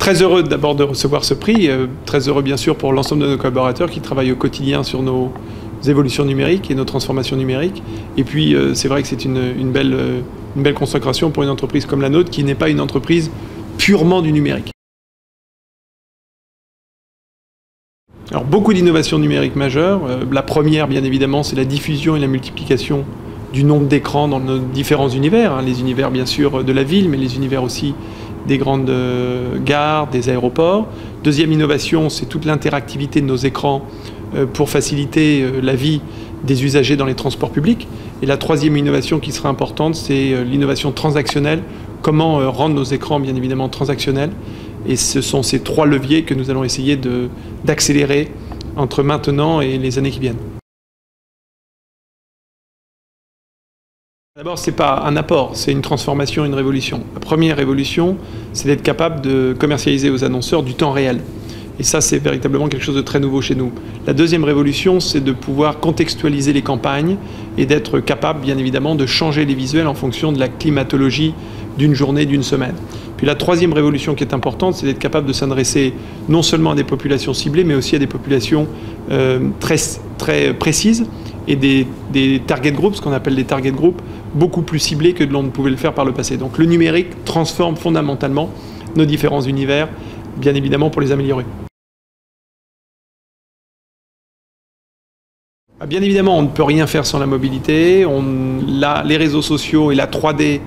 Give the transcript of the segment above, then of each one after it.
Très heureux d'abord de recevoir ce prix, très heureux bien sûr pour l'ensemble de nos collaborateurs qui travaillent au quotidien sur nos évolutions numériques et nos transformations numériques. Et puis c'est vrai que c'est une belle consécration pour une entreprise comme la nôtre qui n'est pas une entreprise purement du numérique. Alors beaucoup d'innovations numériques majeures. La première bien évidemment c'est la diffusion et la multiplication du nombre d'écrans dans nos différents univers, les univers bien sûr de la ville mais les univers aussi des grandes gares, des aéroports. Deuxième innovation, c'est toute l'interactivité de nos écrans pour faciliter la vie des usagers dans les transports publics. Et la troisième innovation qui sera importante, c'est l'innovation transactionnelle. Comment rendre nos écrans bien évidemment transactionnels. Et ce sont ces trois leviers que nous allons essayer d'accélérer entre maintenant et les années qui viennent. D'abord, ce n'est pas un apport, c'est une transformation, une révolution. La première révolution, c'est d'être capable de commercialiser aux annonceurs du temps réel. Et ça, c'est véritablement quelque chose de très nouveau chez nous. La deuxième révolution, c'est de pouvoir contextualiser les campagnes et d'être capable, bien évidemment, de changer les visuels en fonction de la climatologie d'une journée, d'une semaine. Puis la troisième révolution qui est importante, c'est d'être capable de s'adresser non seulement à des populations ciblées, mais aussi à des populations très précises et des target groups, ce qu'on appelle des target groups, beaucoup plus ciblés que l'on ne pouvait le faire par le passé. Donc le numérique transforme fondamentalement nos différents univers, bien évidemment pour les améliorer. Bien évidemment, on ne peut rien faire sans la mobilité. Les réseaux sociaux et la 3D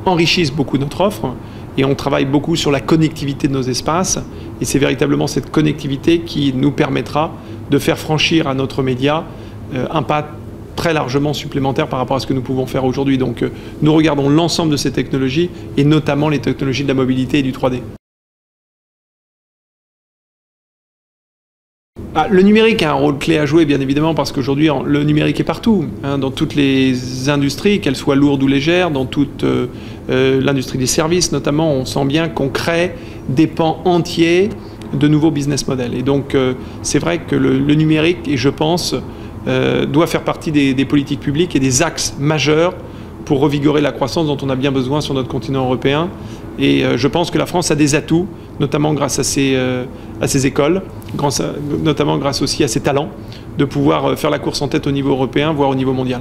enrichissent beaucoup notre offre et on travaille beaucoup sur la connectivité de nos espaces. Et c'est véritablement cette connectivité qui nous permettra de faire franchir à notre média un pas très largement supplémentaire par rapport à ce que nous pouvons faire aujourd'hui. Donc nous regardons l'ensemble de ces technologies et notamment les technologies de la mobilité et du 3D. Le numérique a un rôle clé à jouer, bien évidemment, parce qu'aujourd'hui, le numérique est partout, dans toutes les industries, qu'elles soient lourdes ou légères, dans toute l'industrie des services, notamment, on sent bien qu'on crée des pans entiers de nouveaux business models. Et donc, c'est vrai que le numérique, et je pense, doit faire partie des politiques publiques et des axes majeurs pour revigorer la croissance dont on a bien besoin sur notre continent européen. Et je pense que la France a des atouts, notamment grâce à ses écoles, notamment grâce aussi à ses talents, de pouvoir faire la course en tête au niveau européen, voire au niveau mondial.